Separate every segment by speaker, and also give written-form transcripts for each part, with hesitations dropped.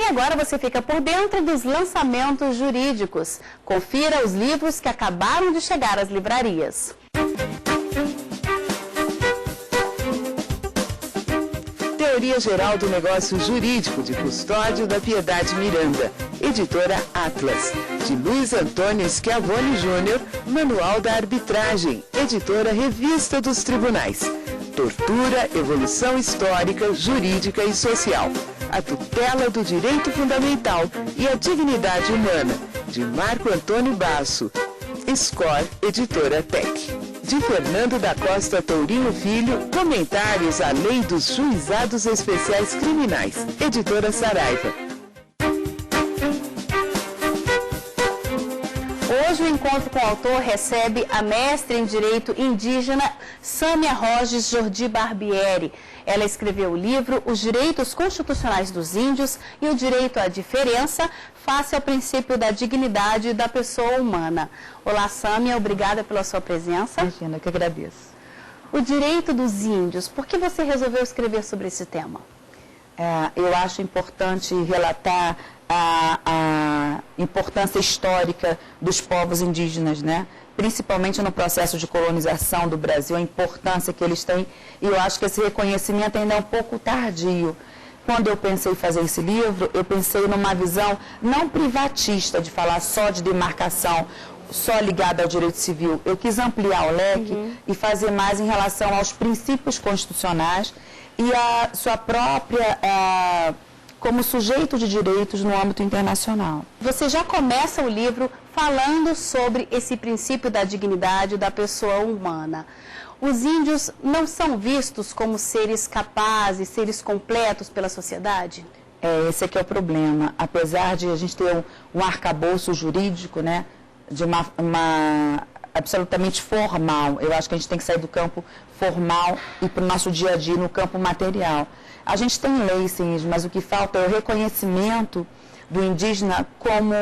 Speaker 1: agora você fica por dentro dos lançamentos jurídicos. Confira os livros que acabaram de chegar às livrarias.
Speaker 2: Teoria Geral do Negócio Jurídico de Custódio da Piedade Miranda, editora Atlas, de Luiz Antônio Schiavone Júnior, Manual da Arbitragem, editora Revista dos Tribunais. Tortura, Evolução Histórica, Jurídica e Social, a tutela do direito fundamental e a dignidade humana, de Marco Antônio Basso, Score, editora Tec. De Fernando da Costa Tourinho Filho, Comentários à Lei dos Juizados Especiais Criminais, editora Saraiva.
Speaker 1: Hoje o Encontro com o Autor recebe a mestre em Direito Indígena, Sâmia Roges Jordi Barbieri. Ela escreveu o livro Os Direitos Constitucionais dos Índios e o Direito à Diferença, face ao princípio da dignidade da pessoa humana. Olá, Sâmia, obrigada pela sua presença.
Speaker 3: Imagina, eu que agradeço.
Speaker 1: O direito dos índios, por que você resolveu escrever sobre esse tema?
Speaker 3: Eu acho importante relatar a importância histórica dos povos indígenas, né? Principalmente no processo de colonização do Brasil, a importância que eles têm. E eu acho que esse reconhecimento ainda é um pouco tardio. Quando eu pensei em fazer esse livro, eu pensei numa visão não privatista, de falar só de demarcação, só ligada ao direito civil. Eu quis ampliar o leque e fazer mais em relação aos princípios constitucionais e a sua própria, como sujeito de direitos no âmbito internacional.
Speaker 1: Você já começa o livro falando sobre esse princípio da dignidade da pessoa humana. Os índios não são vistos como seres capazes, seres completos pela sociedade?
Speaker 3: Esse aqui é o problema. Apesar de a gente ter um arcabouço jurídico, né, de uma absolutamente formal, eu acho que a gente tem que sair do campo formal e para o nosso dia a dia no campo material. A gente tem leis, sim, mas o que falta é o reconhecimento do indígena como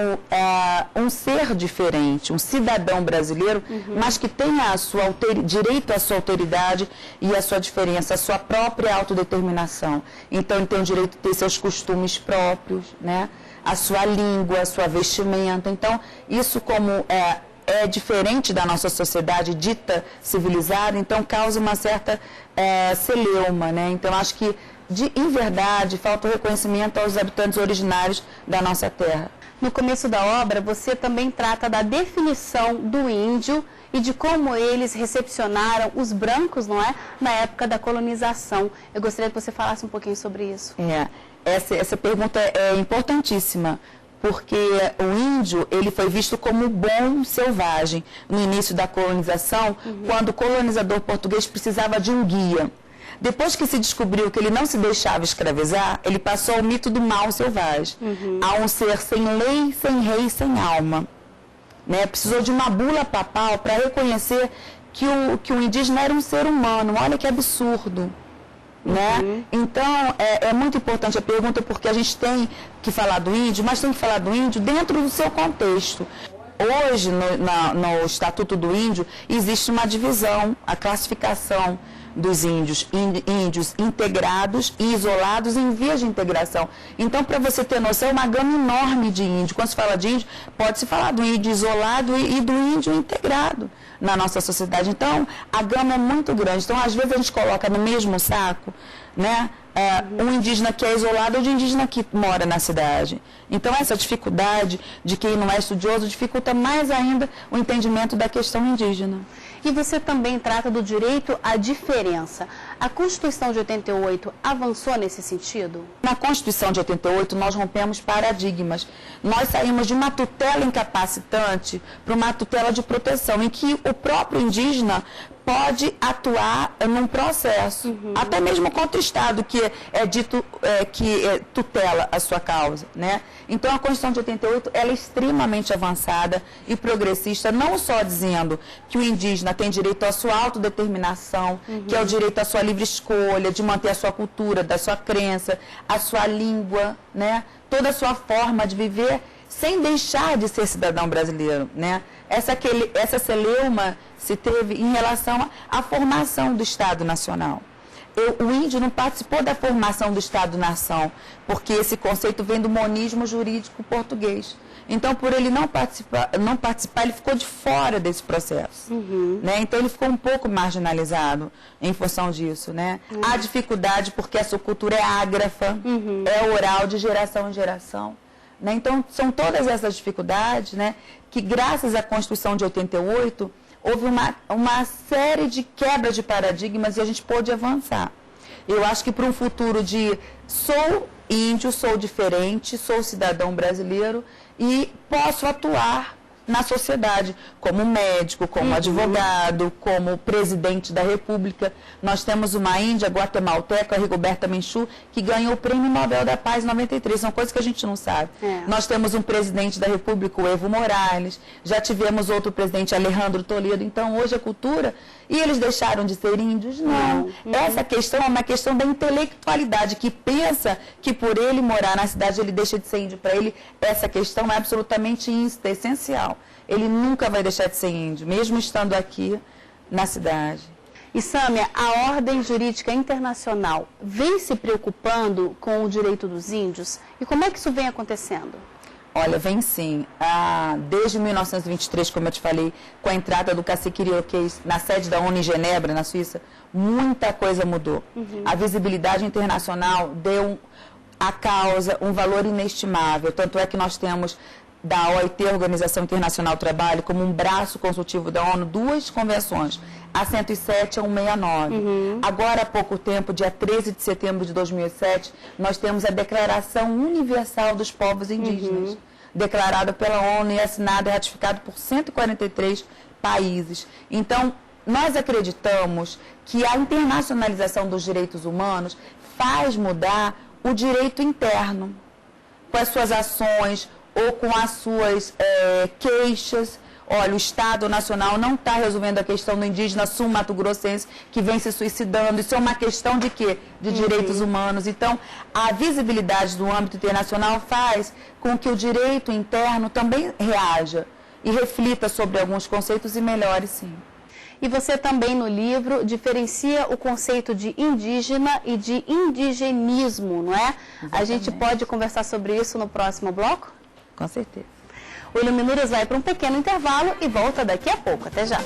Speaker 3: um ser diferente, um cidadão brasileiro, mas que tenha direito à sua alteridade e à sua diferença, à sua própria autodeterminação. Então, ele tem o direito de ter seus costumes próprios, né? A sua língua, a sua vestimenta. Então, isso como é diferente da nossa sociedade dita civilizada, então causa uma certa celeuma, né? Então, acho que em verdade, falta o reconhecimento aos habitantes originários da nossa terra.
Speaker 1: No começo da obra, você também trata da definição do índio e de como eles recepcionaram os brancos, não é? Na época da colonização. Eu gostaria que você falasse um pouquinho sobre isso.
Speaker 3: Essa pergunta é importantíssima, porque o índio, ele foi visto como bom selvagem no início da colonização, quando o colonizador português precisava de um guia. Depois que se descobriu que ele não se deixava escravizar, ele passou ao mito do mal selvagem. A um ser sem lei, sem rei, sem alma. Né? Precisou de uma bula papal para reconhecer que o indígena era um ser humano. Olha que absurdo. Né? Então, é muito importante a pergunta, porque a gente tem que falar do índio, mas tem que falar do índio dentro do seu contexto. Hoje, no Estatuto do Índio, existe uma divisão, a classificação dos índios integrados e isolados em vias de integração. Então, para você ter noção, é uma gama enorme de índio. Quando se fala de índio, pode-se falar do índio isolado e do índio integrado na nossa sociedade. Então, a gama é muito grande. Então, às vezes, a gente coloca no mesmo saco, né, um indígena que é isolado ou de indígena que mora na cidade. Então, essa dificuldade de quem não é estudioso dificulta mais ainda o entendimento da questão indígena.
Speaker 1: E você também trata do direito à diferença. A Constituição de 88 avançou nesse sentido?
Speaker 3: Na Constituição de 88, nós rompemos paradigmas. Nós saímos de uma tutela incapacitante para uma tutela de proteção, em que o próprio indígena pode atuar num processo, até mesmo contra o Estado, que é dito que tutela a sua causa, né? Então, a Constituição de 88 ela é extremamente avançada e progressista, não só dizendo que o indígena tem direito à sua autodeterminação, que é o direito à sua livre escolha, de manter a sua cultura, da sua crença, a sua língua, né? Toda a sua forma de viver, sem deixar de ser cidadão brasileiro, né? Essa celeuma se teve em relação à formação do Estado Nacional. o índio não participou da formação do Estado-nação, porque esse conceito vem do monismo jurídico português. Então, por ele não participar, ele ficou de fora desse processo. Né? Então, ele ficou um pouco marginalizado em função disso. Né? Há dificuldade porque a sua cultura é ágrafa, é oral de geração em geração. Né? Então, são todas essas dificuldades, né, que, graças à Constituição de 88, houve uma série de quebras de paradigmas e a gente pôde avançar. Eu acho que para um futuro de sou índio, sou diferente, sou cidadão brasileiro e posso atuar na sociedade, como médico, como advogado, como presidente da República. Nós temos uma índia guatemalteca, a Rigoberta Menchú, que ganhou o Prêmio Nobel da Paz em 93. São coisas que a gente não sabe. Nós temos um presidente da República, o Evo Morales, já tivemos outro presidente, Alejandro Toledo. Então, hoje a cultura... E eles deixaram de ser índios? Não. Essa questão é uma questão da intelectualidade, que pensa que por ele morar na cidade ele deixa de ser índio. Para ele, essa questão é absolutamente essencial. Ele nunca vai deixar de ser índio, mesmo estando aqui na cidade.
Speaker 1: E, Sâmia, a ordem jurídica internacional vem se preocupando com o direito dos índios? E como é que isso vem acontecendo?
Speaker 3: Olha, vem sim. Desde 1923, como eu te falei, com a entrada do cacique iroquês na sede da ONU em Genebra, na Suíça, muita coisa mudou. A visibilidade internacional deu à causa um valor inestimável. Tanto é que nós temos da OIT, Organização Internacional do Trabalho, como um braço consultivo da ONU, 2 convenções, a 107 e a 169. Agora, há pouco tempo, dia 13 de setembro de 2007, nós temos a Declaração Universal dos Povos Indígenas, declarada pela ONU e assinada e ratificada por 143 países. Então, nós acreditamos que a internacionalização dos direitos humanos faz mudar o direito interno, com as suas ações ou com as suas queixas. Olha, o Estado Nacional não está resolvendo a questão do indígena sul-mato-grossense que vem se suicidando. Isso é uma questão de quê? De direitos humanos. Então, a visibilidade do âmbito internacional faz com que o direito interno também reaja e reflita sobre alguns conceitos e melhore, sim.
Speaker 1: E você também, no livro, diferencia o conceito de indígena e de indigenismo, não é? Exatamente. A gente pode conversar sobre isso no próximo bloco?
Speaker 3: Com certeza.
Speaker 1: O Iluminuras vai para um pequeno intervalo e volta daqui a pouco. Até já.